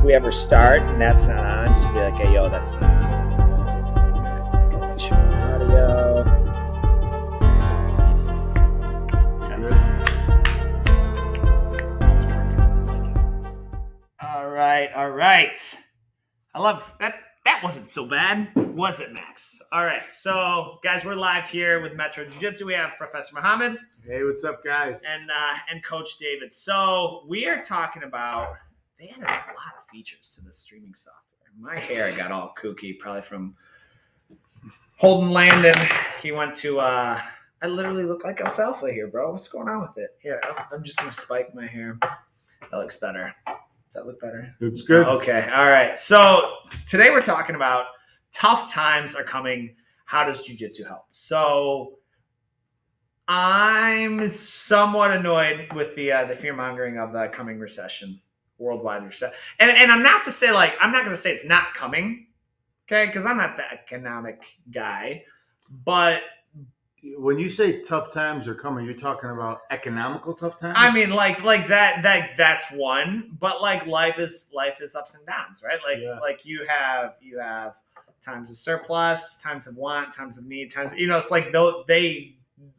we ever start and that's not on, just be like, hey, yo, that's not on. Make sure the audio. All right. I love that. That wasn't so bad, was it, Max? All right. So, guys, we're live here with Metro Jiu-Jitsu. We have Professor Muhammad. Hey, what's up, guys? And Coach David. So, we are talking about, they added a lot of features to the streaming software. My hair got all kooky, probably from Holden Landon. He went to, I literally look like alfalfa here, bro. What's going on with it? Here, I'm just going to spike my hair. That looks better. Does that look better? Looks good. Okay. All right. So today we're talking about tough times are coming. How does jiu-jitsu help? So I'm somewhat annoyed with the fear-mongering of the coming recession, worldwide recession. And I'm not to say, like, I'm not going to say it's not coming, okay, because I'm not the economic guy. But when you say tough times are coming, you're talking about economical tough times? I mean, like that's one, but like life is ups and downs, right? Like you have times of surplus, times of want, times of need, times, it's like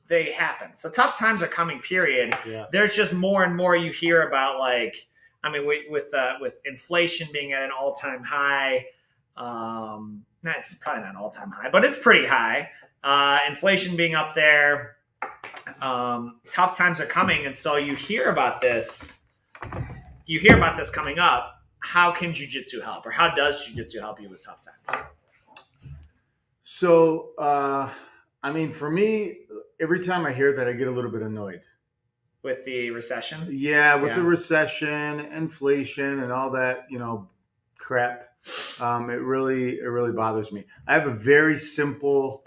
they happen. So tough times are coming, period. Yeah. There's just more and more you hear about, like, I mean, with inflation being at an all-time high, it's probably not an all-time high, but it's pretty high. Inflation being up there, tough times are coming, and so you hear about this coming up. How can jiu-jitsu help, or how does jiu-jitsu help you with tough times? So, I mean, for me, every time I hear that, I get a little bit annoyed. With the recession? Yeah, with the recession, inflation, and all that, crap. It really bothers me. I have a very simple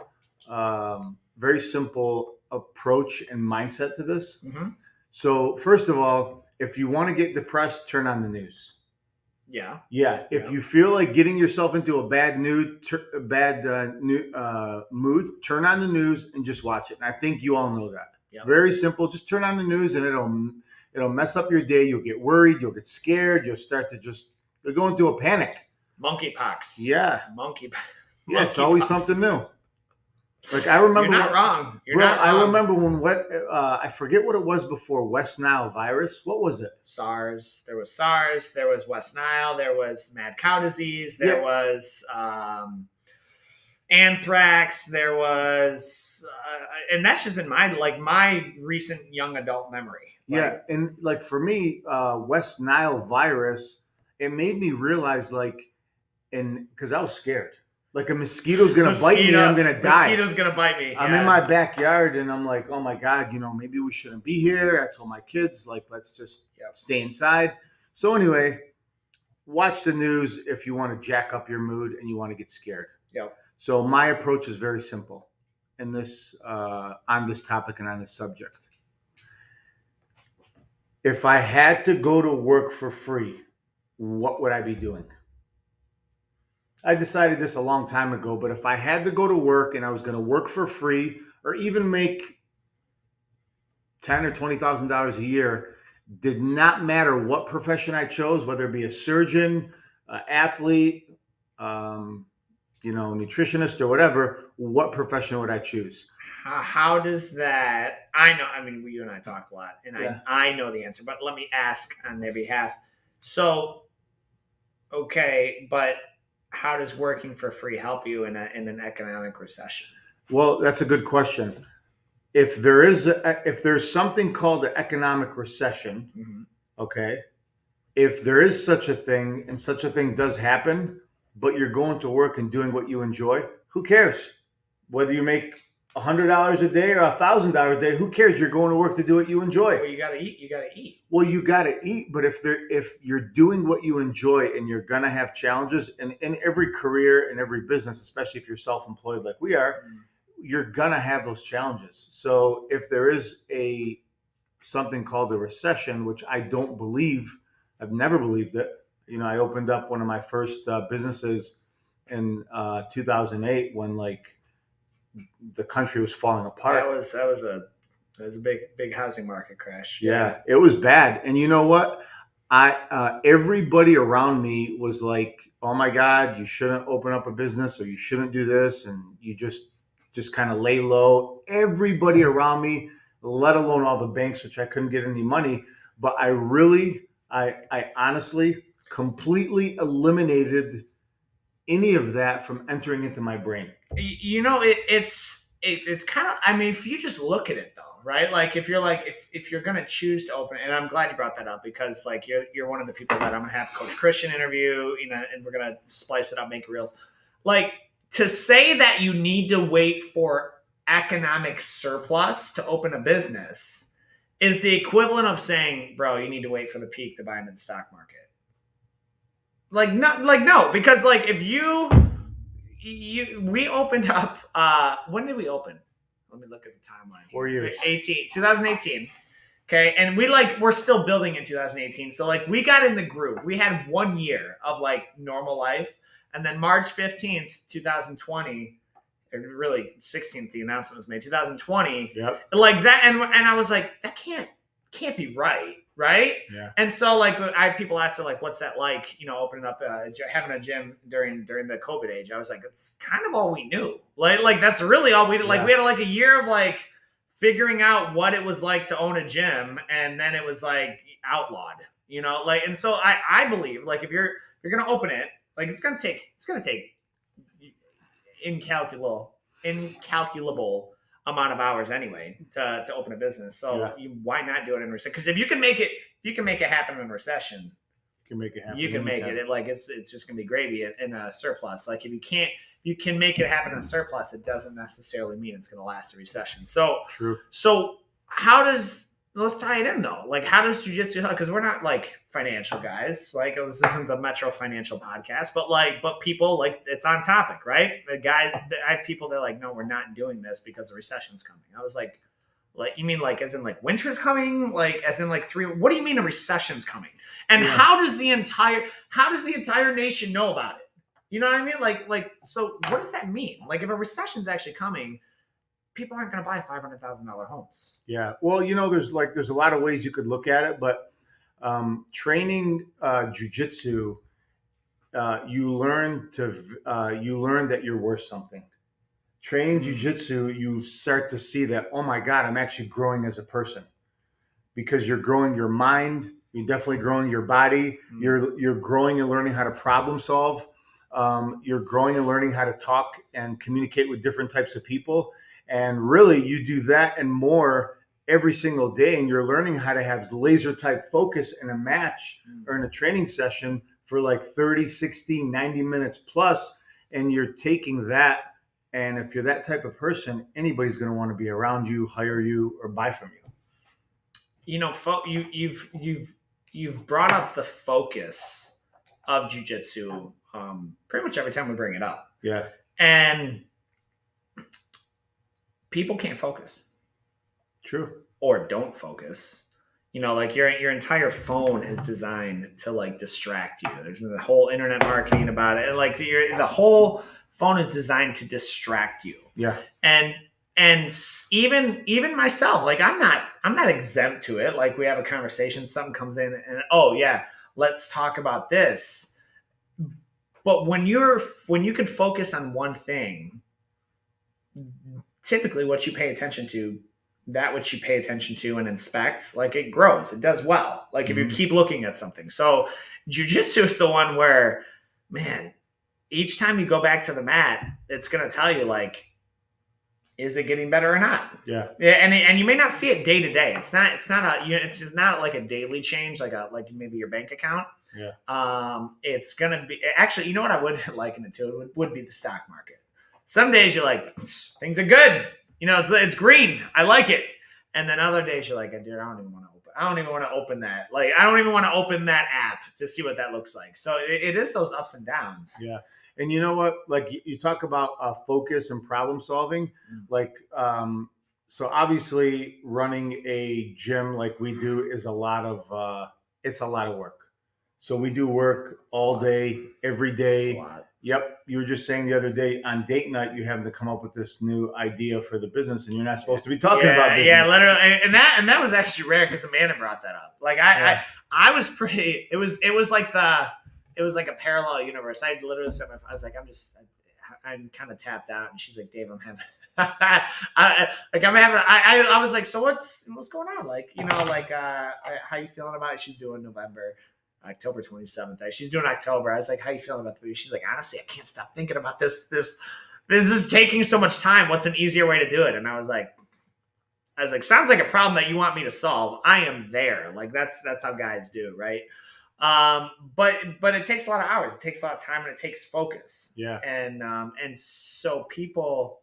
approach and mindset to this. Mm-hmm. So first of all, if you want to get depressed, turn on the news. Yeah. If you feel like getting yourself into a bad mood, turn on the news and just watch it. And I think you all know that. Yep. Very simple. Just turn on the news and it'll mess up your day. You'll get worried. You'll get scared. You'll start to you'll go into a panic. Monkeypox. Yeah. Monkeypox. Yeah, it's always something new. Like, I remember. You're not wrong. I remember when I forget what it was before West Nile virus. What was it? SARS. There was SARS. There was West Nile. There was mad cow disease. There was anthrax. There was, and that's just in my recent young adult memory. And like for me, West Nile virus, it made me realize because I was scared. Like a mosquito's going to bite me and I'm going to die. Mosquito's going to bite me. I'm in my backyard and I'm like, oh my God, maybe we shouldn't be here. I told my kids, let's just stay inside. So anyway, watch the news if you want to jack up your mood and you want to get scared. Yep. So my approach is very simple in this, on this topic and on this subject. If I had to go to work for free, what would I be doing? I decided this a long time ago, but if I had to go to work and I was going to work for free or even make $10,000 or $20,000 a year, did not matter what profession I chose, whether it be a surgeon, athlete, nutritionist or whatever, what profession would I choose? How does that, I know, I mean, you and I talk a lot and I know the answer, but let me ask on their behalf. So, okay, but how does working for free help you in an economic recession? Well, that's a good question. If there's something called an economic recession, mm-hmm. Okay, if there is such a thing and such a thing does happen, but you're going to work and doing what you enjoy, who cares? Whether you make $100 a day or $1,000 a day, who cares? You're going to work to do what you enjoy. Well, you gotta eat. Well, you gotta eat, but if you're doing what you enjoy and you're gonna have challenges, and in every career and every business, especially if you're self-employed like we are, you're gonna have those challenges. So if there is something called a recession, which I don't believe, I've never believed it. I opened up one of my first businesses in 2008 when the country was falling apart. That was a big housing market crash. Yeah, it was bad. And you know what? Everybody around me was like, "Oh my God, you shouldn't open up a business, or you shouldn't do this, and you just kind of lay low." Everybody around me, let alone all the banks, which I couldn't get any money. But I honestly completely eliminated any of that from entering into my brain. It's kind of, I mean, if you just look at it though, right? Like if you're going to choose to open it, and I'm glad you brought that up, because like you're one of the people that I'm going to have Coach Christian interview, and we're going to splice it up, make reels. Like, to say that you need to wait for economic surplus to open a business is the equivalent of saying, bro, you need to wait for the peak to buy into the stock market. No, because like if we opened up, when did we open? Let me look at the timeline. 4 years. 2018. Okay. And we're still building in 2018. So like we got in the groove. We had 1 year of like normal life. And then March 15th, 2020, or really 16th, the announcement was made, 2020. Yep. Like that. And I was like, that can't be right. Right. Yeah. And so like I had people ask, like, what's that like, opening up, having a gym during the COVID age? I was like, it's kind of all we knew. Like that's really all we did. Like we had like a year of like figuring out what it was like to own a gym. And then it was like outlawed, and so I believe like if you're going to open it, like it's going to take incalculable amount of hours anyway to open a business. So why not do it in recession? Because if you can make it happen in recession, you can make it happen. You can make it. Like it's just gonna be gravy in a surplus. Like if you can make it happen in a surplus, it doesn't necessarily mean it's gonna last a recession. So true. So let's tie it in though. Like how does jiu-jitsu help? Because we're not like financial guys. Like this isn't the Metro Financial podcast, but people like it's on topic, right? I have people that are like, no, we're not doing this because the recession's coming. I was like you mean like as in like winter's coming? Like as in like what do you mean a recession's coming? And how does the entire nation know about it? You know what I mean? Like so what does that mean? Like if a recession's actually coming, people aren't going to buy $500,000 homes. Yeah. Well, there's a lot of ways you could look at it, but training jiu-jitsu, you learn that you're worth something. Training jiu-jitsu, you start to see that, oh my God, I'm actually growing as a person, because you're growing your mind. You're definitely growing your body. You're growing and learning how to problem solve. You're growing and learning how to talk and communicate with different types of people. And really, you do that and more every single day. And you're learning how to have laser type focus in a match or in a training session for like 30, 60, 90 minutes plus. And you're taking that. And if you're that type of person, anybody's going to want to be around you, hire you, or buy from you. You've brought up the focus of jiu-jitsu pretty much every time we bring it up. Yeah. And people can't focus. True. Or don't focus. Like your entire phone is designed to like distract you. There's the whole internet marketing about it. And like the whole phone is designed to distract you. Yeah. And even myself, like I'm not exempt to it. Like we have a conversation, something comes in and oh yeah, let's talk about this. But when you can focus on one thing, typically what you pay attention to, that which you pay attention to and inspect, like it grows, it does well. Like if you keep looking at something. So jiu-jitsu is the one where, man, each time you go back to the mat, it's going to tell you like, is it getting better or not? Yeah. Yeah. And you may not see it day to day. It's just not like a daily change, like maybe your bank account. Yeah. It's going to be actually, you know what I would liken it to? It would be the stock market. Some days you're like, things are good. It's green. I like it. And then other days you're like, dude, I don't even want to open that. Like, I don't even want to open that app to see what that looks like. So it is those ups and downs. Yeah. And you know what? Like you talk about focus and problem solving. Like, so obviously running a gym like we do is it's a lot of work. So we do work all day, every day. Yep. You were just saying the other day on date night, you having to come up with this new idea for the business, and you're not supposed to be talking about business. Yeah, literally. And that was actually rare because Amanda brought that up. Like I was pretty. It was like a parallel universe. I literally said, I was like, I'm kind of tapped out, and she's like, Dave, I'm having. I was like, so what's going on? Like, how you feeling about it? She's doing October 27th. She's doing October. I was like, how you feeling about the baby? She's like, honestly, I can't stop thinking about this. This is taking so much time. What's an easier way to do it? And I was like, sounds like a problem that you want me to solve. I am there. Like that's how guys do, right? But it takes a lot of hours. It takes a lot of time, and it takes focus. Yeah. And so people,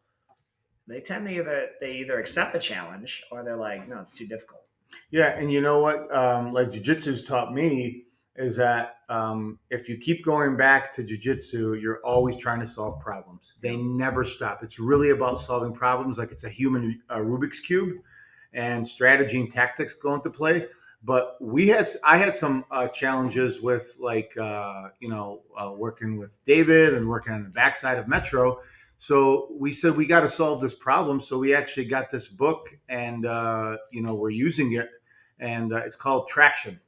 they tend to either accept the challenge or they're like, no, it's too difficult. Yeah, and you know what? Like jiu-jitsu's taught me is that if you keep going back to jiu-jitsu, you're always trying to solve problems. They never stop. It's really about solving problems, like it's a human Rubik's cube, and strategy and tactics go into play. But I had some challenges with working with David and working on the backside of Metro. So we said we got to solve this problem. So we actually got this book, and we're using it, and it's called Traction,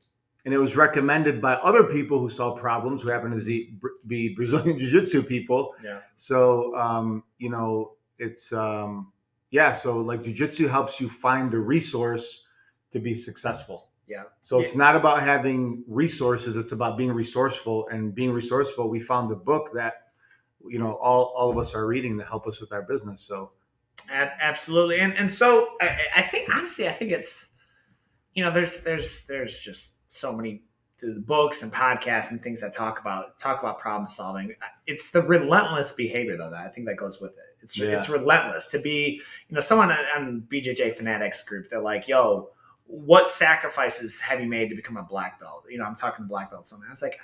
and it was recommended by other people who solve problems who happen to be Brazilian Jiu-Jitsu people. Yeah. So it's So like Jiu-Jitsu helps you find the resource to be successful. Yeah. So it's not about having resources; it's about being resourceful. And being resourceful, we found a book that all of us are reading to help us with our business. So absolutely. And so I think, honestly, it's, there's just so many books and podcasts and things that talk about problem solving. It's the relentless behavior, though, that I think that goes with it. It's relentless to be, someone on BJJ Fanatics group. They're like, yo, what sacrifices have you made to become a black belt? I'm talking black belt. Something. I was like,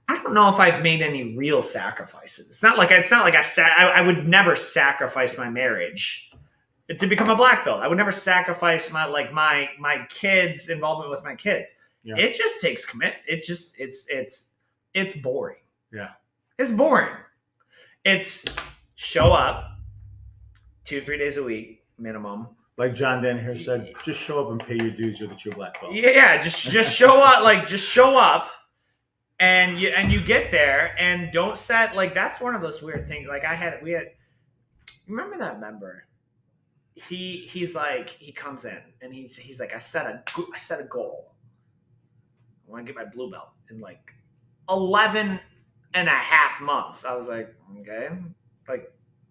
I don't know if I've made any real sacrifices. It's not like I would never sacrifice my marriage to become a black belt. I would never sacrifice my kids' involvement with my kids. Yeah. It just takes commitment. It's boring. Yeah. It's boring. It's show up 2-3 days a week minimum. Like John Dan here said, just show up and pay your dues. You're the true black belt. Yeah, just show up. Just show up. And you get there, and don't set, that's one of those weird things. We had remember that member? He's like, he comes in and he's like, I set a goal. I want to get my blue belt in 11 and a half months. I was like, okay,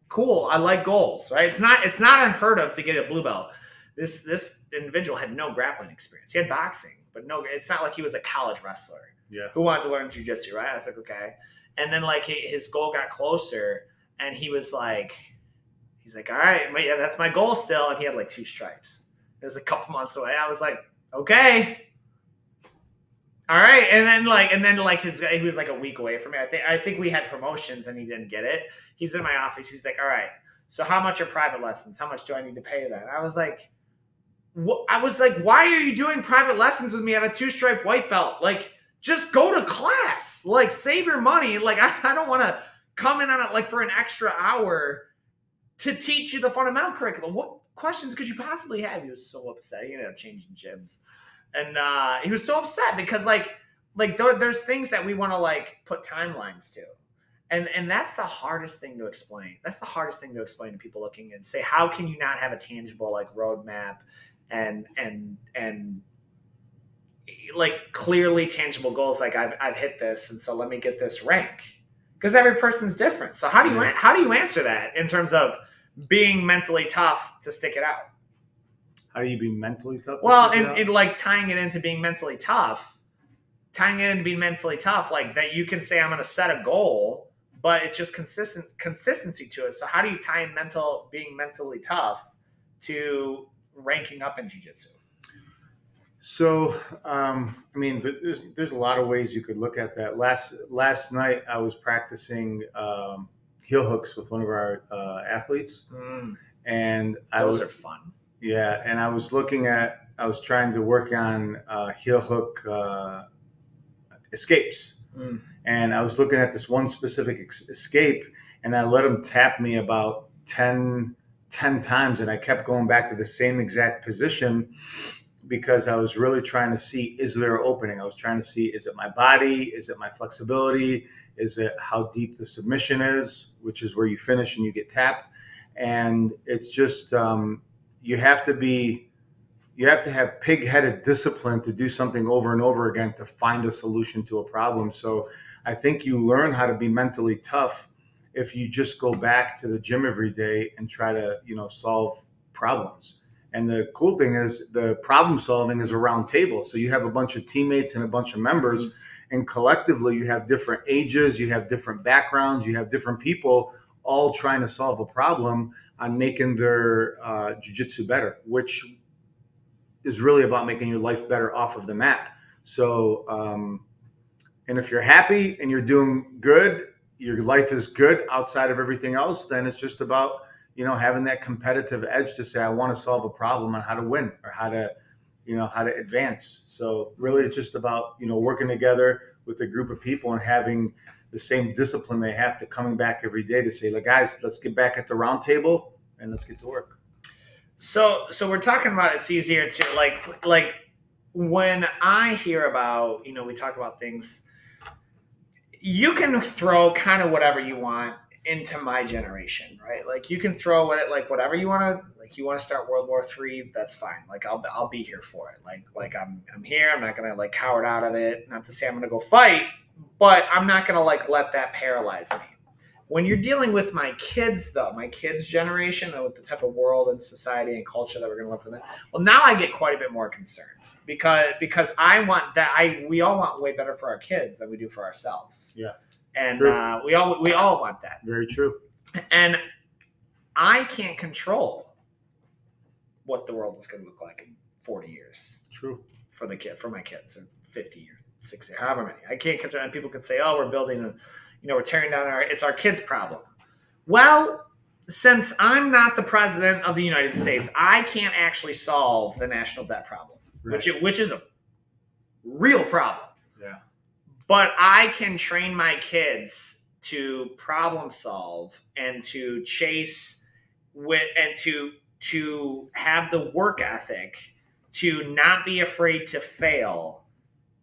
cool. I like goals, right? It's not unheard of to get a blue belt. This individual had no grappling experience. He had boxing, but it's not like he was a college wrestler. Yeah. Who wanted to learn jiu-jitsu, right? I was like, okay. And then his goal got closer, and he's like, all right, yeah, that's my goal still. And he had 2 stripes. It was a couple months away. I was like, okay. All right. And then he was a week away from me. I think we had promotions and he didn't get it. He's in my office. He's like, all right, so how much are private lessons? How much do I need to pay that? I was like, why are you doing private lessons with me at a 2-stripe white belt? Just go to class. Save your money. I don't want to come in on it for an extra hour to teach you the fundamental curriculum. What questions could you possibly have? He was so upset. He ended up changing gyms. And he was so upset because there's things that we want to put timelines to. And that's the hardest thing to explain. That's the hardest thing to explain to people looking and say, how can you not have a tangible roadmap and clearly tangible goals? I've hit this, and so let me get this rank, because every person's different. So how do you answer that in terms of being mentally tough to stick it out? How do you be mentally tough? Well, and tying it into being mentally tough, that you can say I'm going to set a goal, but it's just consistency to it. So how do you tie in being mentally tough to ranking up in jiu-jitsu? So, there's a lot of ways you could look at that. Last night I was practicing heel hooks with one of our athletes, and those are fun. Yeah, and I was trying to work on heel hook escapes, and I was looking at this one specific escape, and I let him tap me about 10 times, and I kept going back to the same exact position because I was really trying to see, is there an opening? I was trying to see, is it my body? Is it my flexibility? Is it how deep the submission is, which is where you finish and you get tapped? And it's just, you have to have pig-headed discipline to do something over and over again to find a solution to a problem. So I think you learn how to be mentally tough if you just go back to the gym every day and try to, solve problems. And the cool thing is the problem solving is a round table. So you have a bunch of teammates and a bunch of members, and collectively you have different ages, you have different backgrounds, you have different people all trying to solve a problem on making their jiu-jitsu better, which is really about making your life better off of the mat. So, and if you're happy and you're doing good, your life is good outside of everything else, then it's just about, having that competitive edge to say, I want to solve a problem on how to win or how to advance. So really it's just about, working together with a group of people and having the same discipline they have to coming back every day to say, like, guys, let's get back at the round table and let's get to work. So we're talking about it's easier to like when I hear about, we talk about things, you can throw kind of whatever you want into my generation, right? Like you can throw whatever you want to, like you want to start World War III, that's fine. Like I'll be here for it. Like I'm here. I'm not going to like cower out of it. Not to say I'm going to go fight, but I'm not going to like let that paralyze me. When you're dealing with my kids, though, my kids' generation, and with the type of world and society and culture that we're going to live in, well, now I get quite a bit more concerned because I want that. We all want way better for our kids than we do for ourselves. Yeah, and we all want that. Very true. And I can't control what the world is going to look like in 40 years. True. For my kids, in 50 years, 60, however many. I can't control. And people could say, "Oh, we're building we're tearing down it's our kids' problem." Well, since I'm not the president of the United States, I can't actually solve the national debt problem, right, which is a real problem. Yeah. But I can train my kids to problem solve and to chase and to have the work ethic, to not be afraid to fail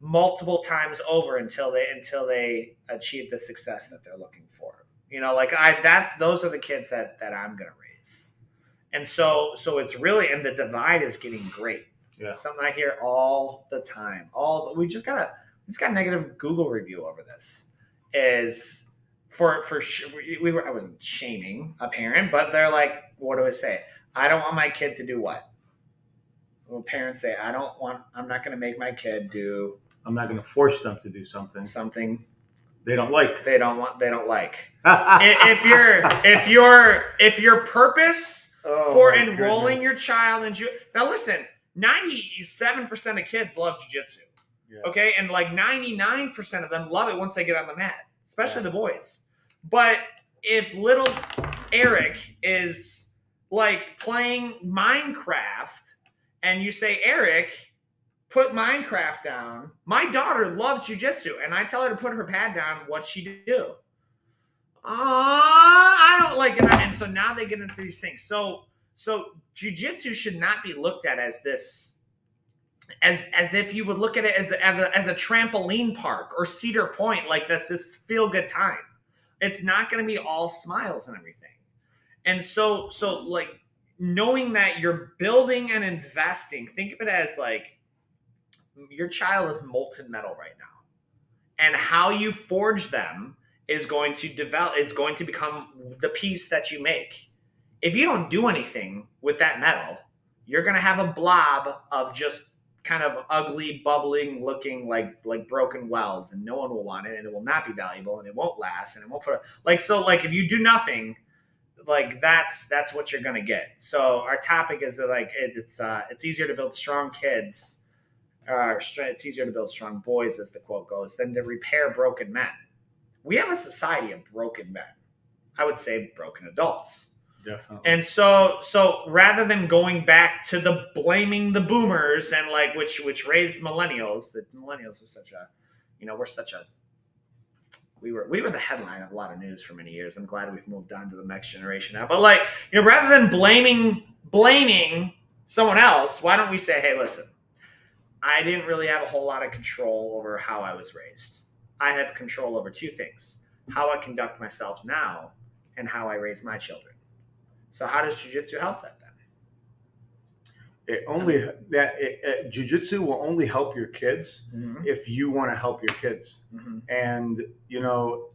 multiple times over until they achieve the success that they're looking for. Those are the kids that I'm going to raise. And so it's really, and the divide is getting great. Yeah. Something I hear all the time. We just got a negative Google review over this. Is I wasn't shaming a parent, but they're like, what do I say? I don't want my kid to do what? Well, parents say, I'm not going to make my kid do. I'm not going to force them to do something they don't like. They don't like. if your purpose for enrolling your child in now listen, 97% of kids love jiu-jitsu. Yeah. Okay, and like 99% of them love it once they get on the mat, especially the boys. But if little Eric is like playing Minecraft, and you say, Eric, put Minecraft down. My daughter loves jiu-jitsu, and I tell her to put her pad down. What's she do? I don't like it. And so now they get into these things. So jiu-jitsu should not be looked at as this, as if you would look at it as a trampoline park or Cedar Point, like this feel good time. It's not going to be all smiles and everything. And so like knowing that you're building and investing, think of it as like, your child is molten metal right now, and how you forge them is going to become the piece that you make. If you don't do anything with that metal, you're going to have a blob of just kind of ugly, bubbling looking like broken welds, and no one will want it, and it will not be valuable, and it won't last, and it won't if you do nothing, like that's what you're going to get. So our topic is that like it's easier to build strong kids. It's easier to build strong boys, as the quote goes, than to repair broken men. We have a society of broken men. I would say broken adults. Definitely. And so rather than going back to blaming the boomers and like which raised millennials, the millennials are such a, we were the headline of a lot of news for many years. I'm glad we've moved on to the next generation now. But rather than blaming someone else, why don't we say, hey, listen, I didn't really have a whole lot of control over how I was raised. I have control over two things: how I conduct myself now and how I raise my children. So how does jiu-jitsu help that then? Jiu-jitsu will only help your kids Mm-hmm. if you want to help your kids. Mm-hmm. And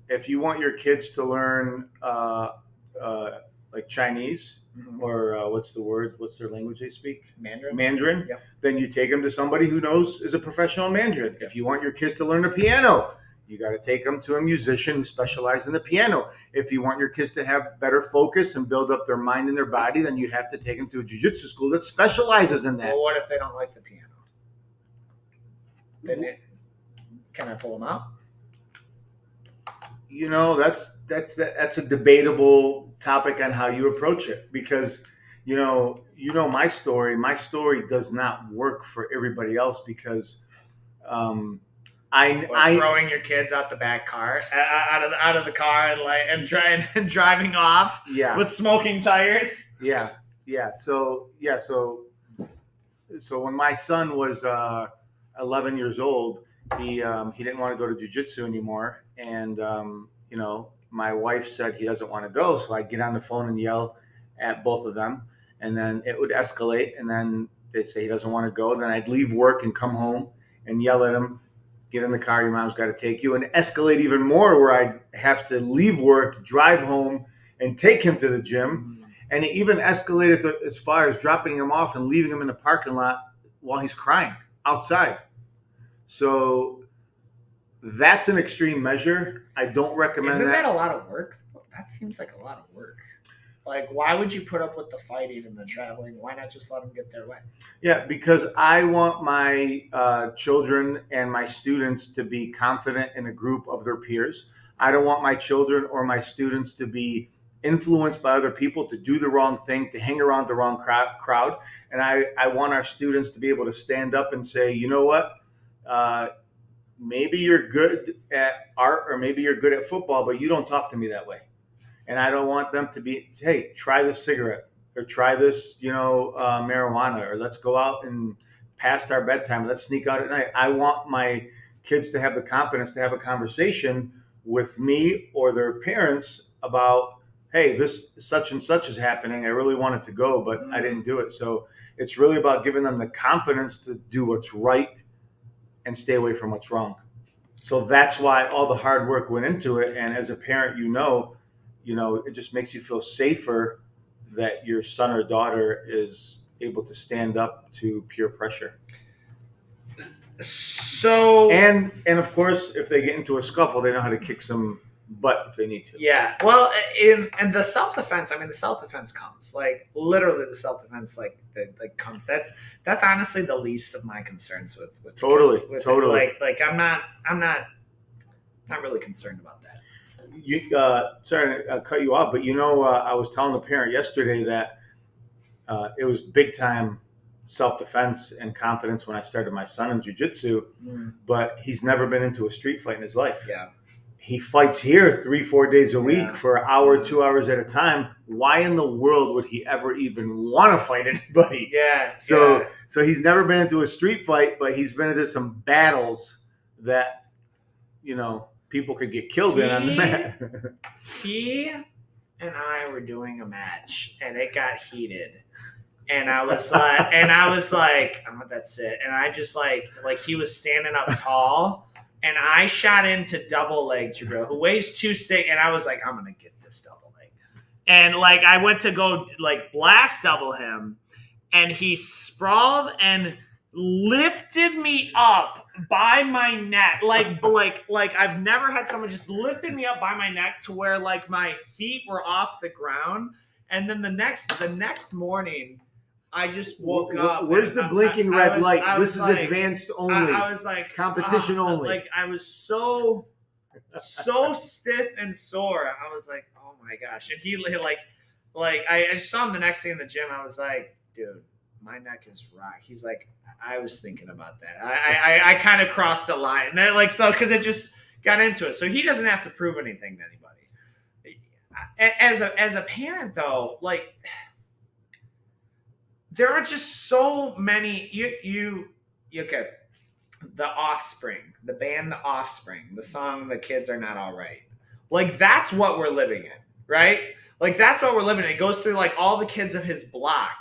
if you want your kids to learn like Chinese, Mm-hmm. or what's their language they speak? Mandarin. Yep. Then you take them to somebody who is a professional Mandarin. If you want your kids to learn the piano, you got to take them to a musician who specializes in the piano. If you want your kids to have better focus and build up their mind and their body, then you have to take them to a jiu-jitsu school that specializes in that. Well, what if they don't like the piano? Then can I pull them out? That's a debatable topic on how you approach it, because my story. My story does not work for everybody else, because throwing your kids out the back car, out of the car, and driving off with smoking tires. Yeah. So when my son was 11 years old, he didn't want to go to jiu-jitsu anymore, and my wife said he doesn't want to go. So I'd get on the phone and yell at both of them, and then it would escalate, and then they'd say he doesn't want to go. Then I'd leave work and come home and yell at him. Get in the car, your mom's got to take you, and escalate even more, where I'd have to leave work, drive home, and take him to the gym. And it even escalated as far as dropping him off and leaving him in the parking lot while he's crying outside. So that's an extreme measure. I don't recommend that. Isn't that a lot of work? That seems like a lot of work. Like, why would you put up with the fighting and the traveling? Why not just let them get their way? Yeah, because I want my children and my students to be confident in a group of their peers. I don't want my children or my students to be influenced by other people, to do the wrong thing, to hang around the wrong crowd. And I want our students to be able to stand up and say, you know what? Maybe you're good at art, or maybe you're good at football, but you don't talk to me that way. And I don't want them to be, hey, try this cigarette, or try this, marijuana, or let's go out and past our bedtime, let's sneak out at night. I want my kids to have the confidence to have a conversation with me or their parents about, hey, this such and such is happening. I really wanted to go, but I didn't do it. So it's really about giving them the confidence to do what's right and stay away from what's wrong. So that's why all the hard work went into it. And as a parent, it just makes you feel safer that your son or daughter is able to stand up to peer pressure. So and of course, if they get into a scuffle, they know how to kick some butt if they need to. Yeah. Well, and the self-defense, the self-defense comes, like, literally the self-defense, like comes. That's honestly the least of my concerns with totally. Like I'm not really concerned about that. Sorry to cut you off, but I was telling the parent yesterday that it was big time self-defense and confidence when I started my son in jiu-jitsu, but he's never been into a street fight in his life. Yeah. He fights here 3-4 days a week for an hour, 2 hours at a time. Why in the world would he ever even want to fight anybody? Yeah. So he's never been into a street fight, but he's been into some battles that, people could get killed in on the mat. He and I were doing a match, and it got heated. And I was like, oh, that's it. And I just like he was standing up tall. And I shot into double leg Jabril, who weighs 260, and I was like, I'm gonna get this double leg. And I went to go blast double him, and he sprawled and lifted me up by my neck. Like I've never had someone just lifted me up by my neck to where my feet were off the ground. And then the next morning, I just woke up. Where's the blinking red light? This is advanced only. I was like, competition only. I was so stiff and sore. I was like, oh my gosh. And he I saw him the next day in the gym. I was like, dude, my neck is rock. He's like, I was thinking about that. I kind of crossed the line. And then, because it just got into it. So he doesn't have to prove anything to anybody. As a parent, though, there are just so many. okay, The Offspring, the band The Offspring, the song "The Kids Are Not All Right." Like that's what we're living in, right? Like that's what we're living in. It goes through like all the kids of his block,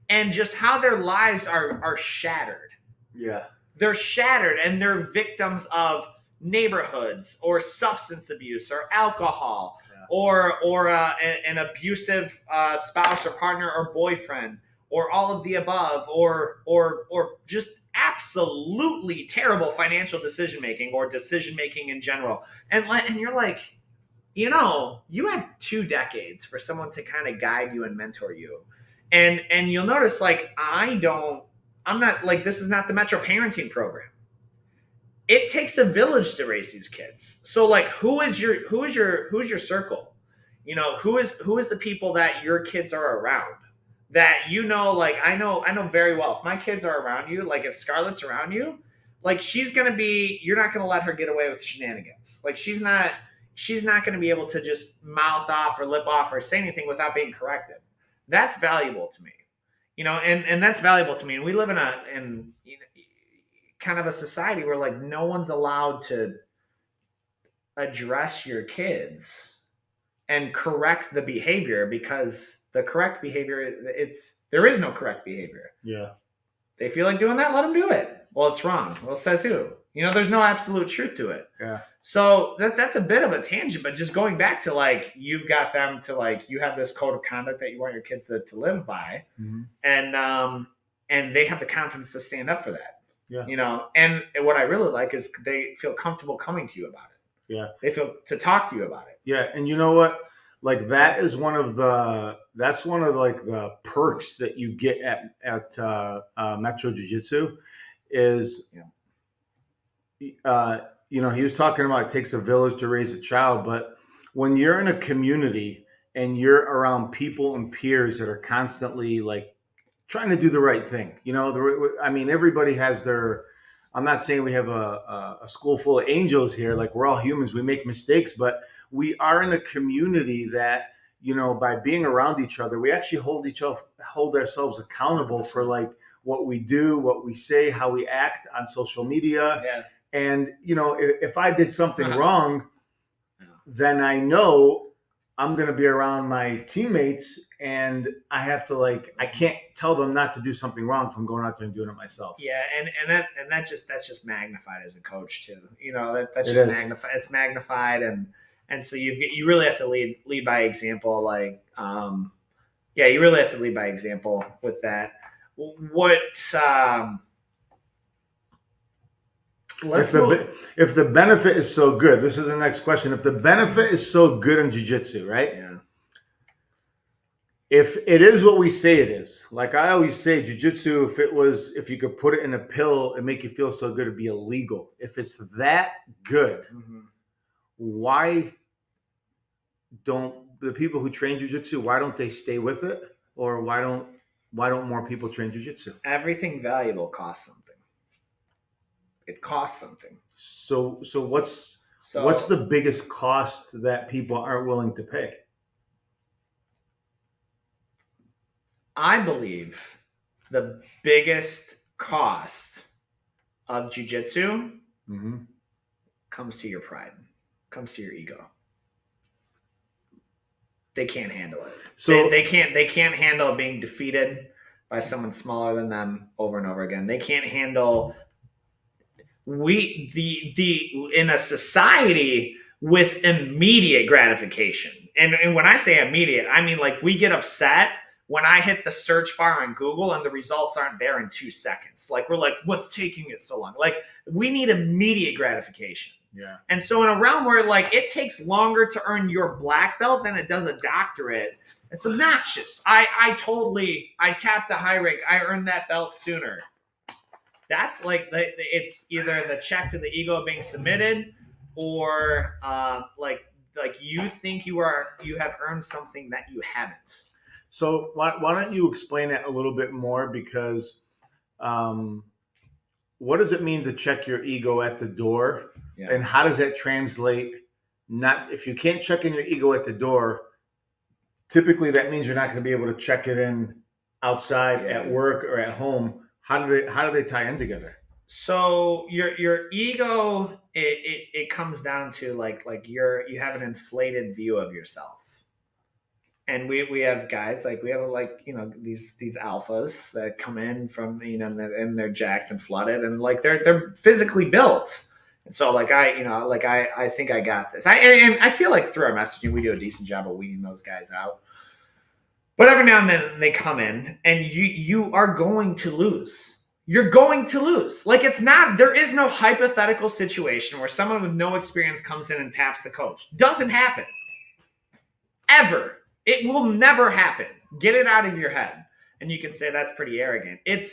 and just how their lives are shattered. Yeah. They're shattered, and they're victims of neighborhoods or substance abuse or alcohol, or an abusive spouse or partner or boyfriend, or all of the above, or just absolutely terrible financial decision making or decision making in general. And you're like, you had 2 decades for someone to kind of guide you and mentor you, and you'll notice like I'm not like, this is not the Metro Parenting Program. It takes a village to raise these kids. So like, who's your circle? Who is the people that your kids are around? That like I know very well. If my kids are around you, like if Scarlett's around you, like you're not gonna let her get away with shenanigans. Like she's not gonna be able to just mouth off or lip off or say anything without being corrected. That's valuable to me. And that's valuable to me. And we live in kind of a society where like no one's allowed to address your kids and correct the behavior, because the correct behavior, there is no correct behavior. Yeah. They feel like doing that, let them do it. Well, it's wrong. Well, says who? There's no absolute truth to it. Yeah. So that's a bit of a tangent, but just going back to like, you've got them to like, you have this code of conduct that you want your kids to live by. Mm-hmm. And they have the confidence to stand up for that. Yeah. And what I really like is they feel comfortable coming to you about it. Yeah. They feel to talk to you about it. Yeah. And you know what? Like that's one of like the perks that you get at Metro Jiu-Jitsu is, he was talking about it takes a village to raise a child, but when you're in a community and you're around people and peers that are constantly like trying to do the right thing, everybody has their, I'm not saying we have a school full of angels here. Like we're all humans, we make mistakes, but we are in a community that, by being around each other, we actually hold ourselves accountable for like what we do, what we say, how we act on social media. Yeah. And, if I did something wrong, then I know I'm going to be around my teammates and I have to I can't tell them not to do something wrong if I'm going out there and doing it myself. Yeah. And that's just magnified as a coach too. That's just magnified. It's magnified. And so you really have to lead by example. Like, you really have to lead by example with that. If the benefit is so good, this is the next question. If the benefit is so good in jiu-jitsu, right? Yeah. If it is what we say it is, like I always say, jiu-jitsu, if you could put it in a pill and make you feel so good, it'd be illegal. If it's that good, why don't the people who train jiu-jitsu, why don't they stay with it? Or why don't more people train jiu-jitsu? Everything valuable costs something. It costs something. So what's the biggest cost that people aren't willing to pay? I believe the biggest cost of jiu-jitsu comes to your pride, comes to your ego. They can't handle it. So they can't handle being defeated by someone smaller than them over and over again. They can't handle in a society with immediate gratification. And when I say immediate, I mean like we get upset when I hit the search bar on Google and the results aren't there in 2 seconds. Like we're like, what's taking it so long? Like we need immediate gratification. Yeah. And so in a realm where like it takes longer to earn your black belt than it does a doctorate, it's obnoxious. I tapped the high rank. I earned that belt sooner. That's like it's either the check to the ego being submitted, or like you think you have earned something that you haven't. So why don't you explain that a little bit more? Because what does it mean to check your ego at the door? Yeah. And how does that translate? If you can't check in your ego at the door, typically that means you're not going to be able to check it in outside at work or at home. How do they tie in together? So your ego, it comes down to like you have an inflated view of yourself. And we have guys like we have like these alphas that come in from and they're jacked and flooded and like they're physically built. And so like I think I got this. I feel like through our messaging we do a decent job of weeding those guys out. But every now and then they come in and you are going to lose. You're going to lose. Like there is no hypothetical situation where someone with no experience comes in and taps the coach. Doesn't happen. Ever. It will never happen. Get it out of your head. And you can say that's pretty arrogant. It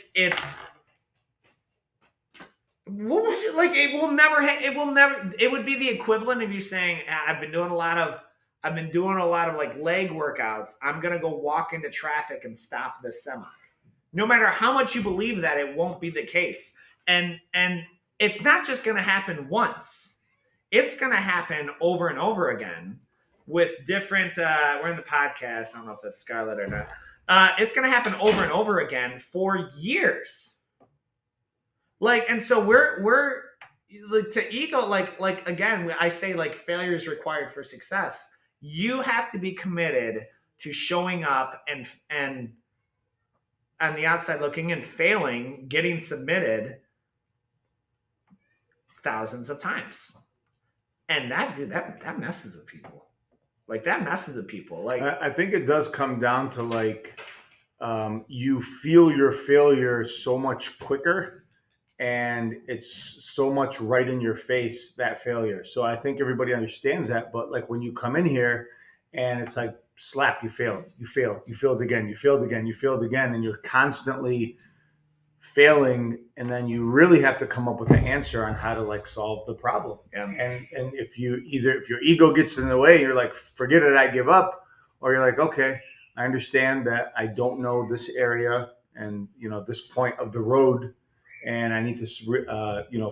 would be the equivalent of you saying, I've been doing a lot of like leg workouts. I'm going to go walk into traffic and stop this semi. No matter how much you believe that, it won't be the case. And it's not just going to happen once. It's going to happen over and over again with different, we're in the podcast. I don't know if that's Scarlett or not. It's going to happen over and over again for years. Like, and so we're like, to ego, like again, I say like failure is required for success. You have to be committed to showing up and on the outside looking and failing, getting submitted thousands of times. And that messes with people. Like that messes with people. Like I think it does come down to like you feel your failure so much quicker, and it's so much right in your face, that failure. So I think everybody understands that. But like when you come in here and it's like slap, you failed again, and you're constantly failing, and then you really have to come up with an answer on how to like solve the problem. Yeah. And if your ego gets in the way, you're like, forget it, I give up. Or you're like, okay, I understand that I don't know this area and this point of the road, and I need to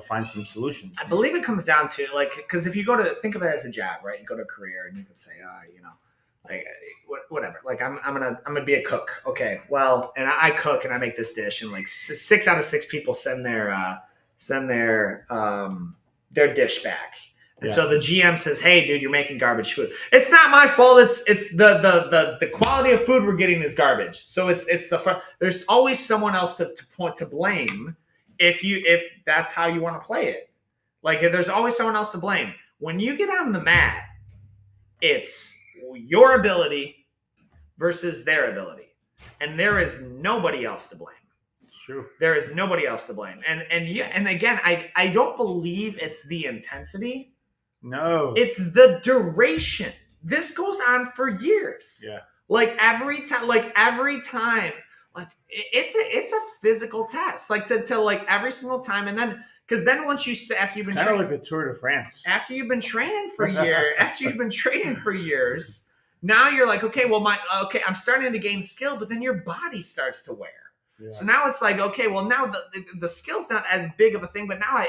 find some solutions. I believe it comes down to like, because if you go to think of it as a job, right? You go to a career and you could say, like whatever. Like I'm gonna be a cook. Okay, well, and I cook and I make this dish, and like 6 out of 6 people send their dish back. And so the GM says, "Hey, dude, you're making garbage food. It's not my fault. It's the quality of food we're getting is garbage. So there's always someone else to blame if that's how you want to play it. Like there's always someone else to blame. When you get on the mat, it's your ability versus their ability, and there is nobody else to blame. True. There is nobody else to blame. And again, I don't believe it's the intensity. No, it's the duration. This goes on for years. Yeah. Like every time, like it's a physical test. Like to like every single time, and then because then once after you've been kind of like the Tour de France. After you've been training for years, now you're like, okay, well I'm starting to gain skill, but then your body starts to wear. Yeah. So now it's like, okay, well now the skill's not as big of a thing, but now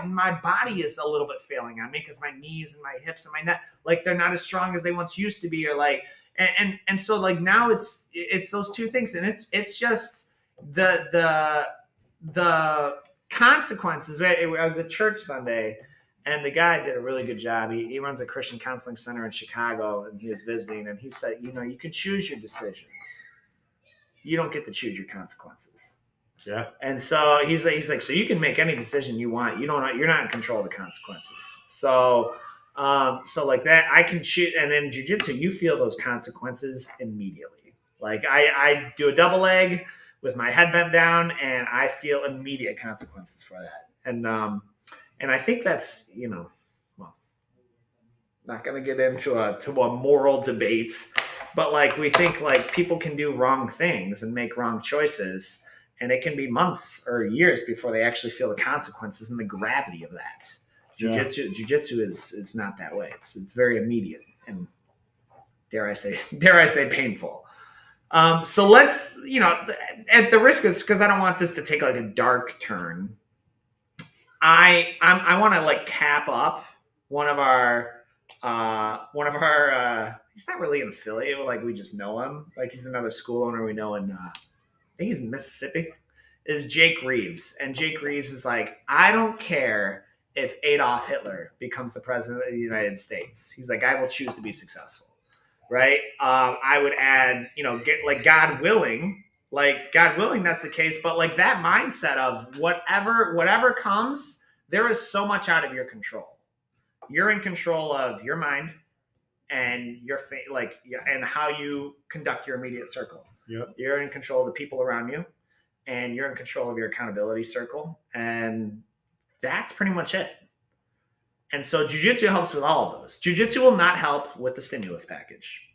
my body is a little bit failing on me because my knees and my hips and my neck, like they're not as strong as they once used to be, or like, and so like now it's those two things, and it's just the consequences. Right? I was at church Sunday, and the guy did a really good job. He runs a Christian counseling center in Chicago, and he was visiting, and he said, you can choose your decisions. You don't get to choose your consequences. Yeah. And so he's like, so you can make any decision you want. You're not in control of the consequences. So like that, I can choose. And in jiu-jitsu, you feel those consequences immediately. Like I do a double leg with my head bent down, and I feel immediate consequences for that. And I think that's, not going to get into a moral debate, but like we think like people can do wrong things and make wrong choices, and it can be months or years before they actually feel the consequences and the gravity of that. Jiu-jitsu is not that way. It's very immediate and dare I say painful. So let's, at the risk is, because I don't want this to take like a dark turn, I want to like cap up one of our he's not really an affiliate, like we just know him. Like he's another school owner we know in I think he's in Mississippi. is Jake Reeves. And Jake Reeves is like, I don't care if Adolf Hitler becomes the president of the United States. He's like, I will choose to be successful. Right. I would add, get like God willing, that's the case. But like that mindset of whatever comes, there is so much out of your control. You're in control of your mind and and how you conduct your immediate circle. Yep. You're in control of the people around you, and you're in control of your accountability circle. And that's pretty much it. And so jiu-jitsu helps with all of those. Jiu-jitsu will not help with the stimulus package.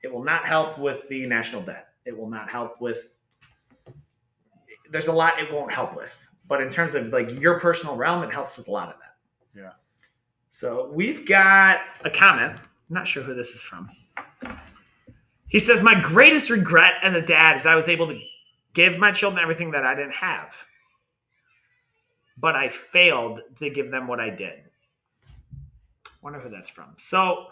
It will not help with the national debt. It will not help with, there's a lot it won't help with. But in terms of like your personal realm, it helps with a lot of that. Yeah. So we've got a comment. I'm not sure who this is from. He says, my greatest regret as a dad is I was able to give my children everything that I didn't have. But I failed to give them what I did. Wonder who that's from. So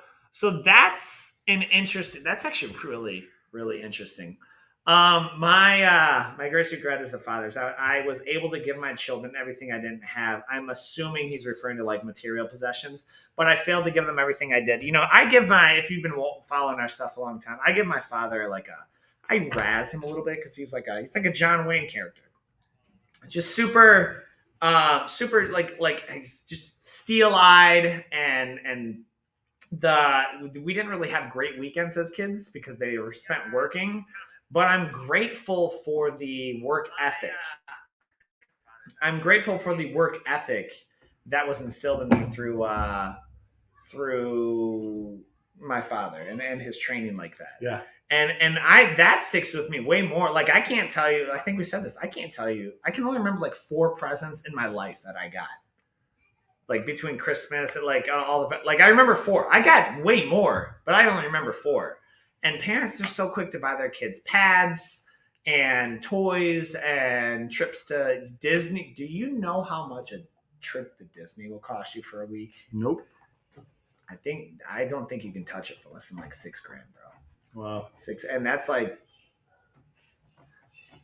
that's that's actually really, really interesting. My greatest regret as a father is I was able to give my children everything I didn't have. I'm assuming he's referring to like material possessions, but I failed to give them everything I did. If you've been following our stuff a long time, I give my father I razz him a little bit because he's like a John Wayne character. Just super he's just steel-eyed and we didn't really have great weekends as kids because they were spent working. But I'm grateful for the work ethic. I'm grateful for the work ethic that was instilled in me through my father and his training like that. Yeah. And that sticks with me way more. Like I can't tell you, I think we said this, I can't tell you. I can only remember like 4 presents in my life that I got. Like between Christmas and I remember 4. I got way more, but I only remember 4. And parents are so quick to buy their kids pads and toys and trips to Disney. Do you know how much a trip to Disney will cost you for a week? Nope. I don't think you can touch it for less than like $6,000, bro. Wow. 6, and that's like,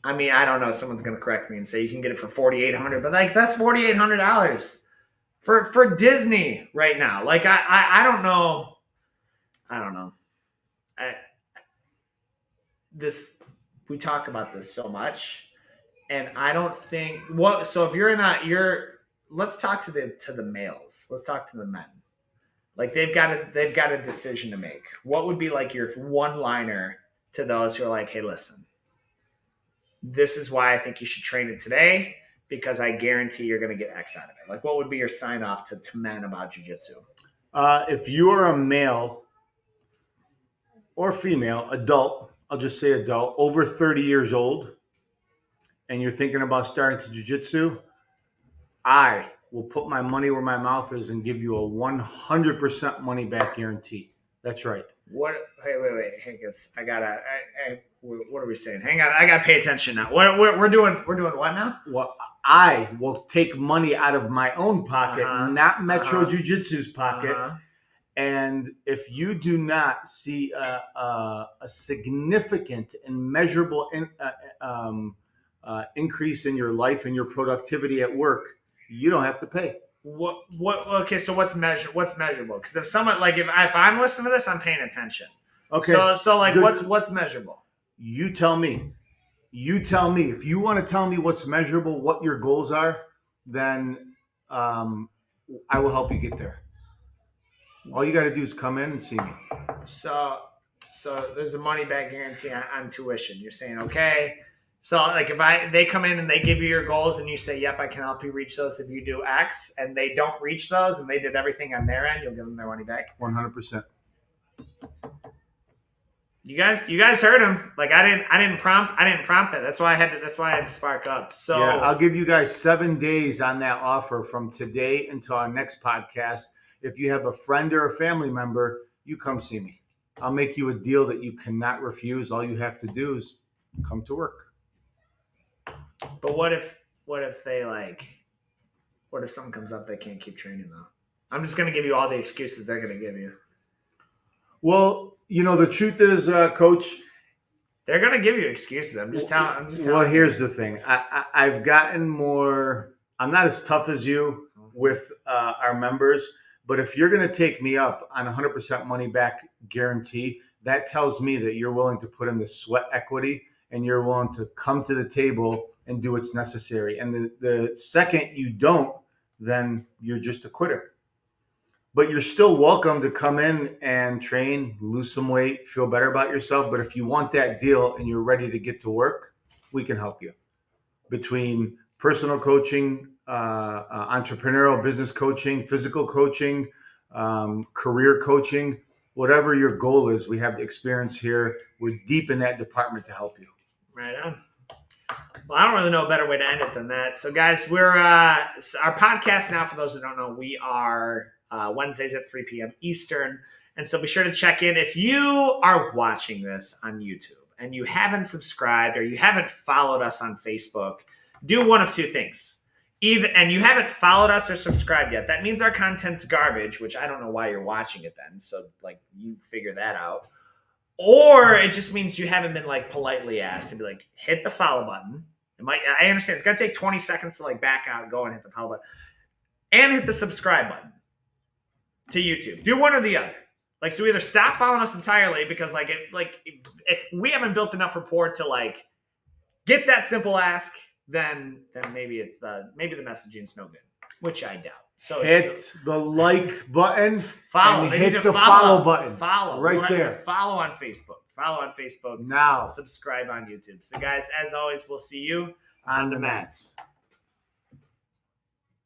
I mean, I don't know. Someone's gonna correct me and say you can get it for $4,800, but like that's $4,800 for Disney right now. Like I don't know. We talk about this so much, and I don't think so if let's talk to the males. Let's talk to the men. Like they've got a decision to make. What would be like your one-liner to those who are like, hey, listen, this is why I think you should train it today, because I guarantee you're going to get X out of it. Like what would be your sign off to men about jiu-jitsu? If you are a male or female, adult, I'll just say adult, over 30 years old, and you're thinking about starting to jiu-jitsu, I will put my money where my mouth is and give you a 100% money back guarantee. That's right. What? Hey, wait. Hang on. What are we saying? Hang on. I gotta pay attention now. We're doing what now? Well, I will take money out of my own pocket, not Metro Jiu-Jitsu's pocket. And if you do not see a significant and measurable increase in your life and your productivity at work, you don't have to pay. What? Okay, so what's measurable? Because if someone if I'm listening to this, I'm paying attention. Okay. So like, good. What's measurable? You tell me. If you want to tell me what's measurable, what your goals are, then I will help you get there. All you got to do is come in and see me. So there's a money back guarantee on tuition. You're saying, okay. So like if they come in and they give you your goals and you say, yep, I can help you reach those if you do X, and they don't reach those and they did everything on their end, you'll give them their money back. 100%. You guys heard him. Like I didn't prompt that. That's why I had to spark up. So yeah, I'll give you guys 7 days on that offer from today until our next podcast. If you have a friend or a family member, you come see me. I'll make you a deal that you cannot refuse. All you have to do is come to work. But what if something comes up they can't keep training though? I'm just going to give you all the excuses they're going to give you. Well, the truth is, Coach, They're gonna give you excuses. I'm just telling. Well, here's the thing. I've gotten more. I'm not as tough as you with our members, but if you're going to take me up on 100% money back guarantee, that tells me that you're willing to put in the sweat equity and you're willing to come to the table and do what's necessary. And the second you don't, then you're just a quitter. But you're still welcome to come in and train, lose some weight, feel better about yourself. But if you want that deal and you're ready to get to work, we can help you. Between personal coaching, entrepreneurial business coaching, physical coaching, career coaching, whatever your goal is, we have the experience here. We're deep in that department to help you. Right on. Well, I don't really know a better way to end it than that. So, guys, we're our podcast now. For those who don't know, we are Wednesdays at 3 p.m. Eastern, and so be sure to check in. If you are watching this on YouTube and you haven't subscribed or you haven't followed us on Facebook, do one of two things. And you haven't followed us or subscribed yet. That means our content's garbage, which I don't know why you're watching it then. So, like, you figure that out. Or it just means you haven't been, like, politely asked to be like, hit the follow button. I understand it's going to take 20 seconds to, like, back out, go and hit the follow button. And hit the subscribe button to YouTube. Do one or the other. Like, so either stop following us entirely because, like, if we haven't built enough rapport to, like, get that simple ask, then maybe the messaging's no good, which I doubt. So hit the like button, follow, and hit the follow button. Follow right there. Follow on Facebook now. Subscribe on YouTube. So guys, as always, we'll see you on the mats.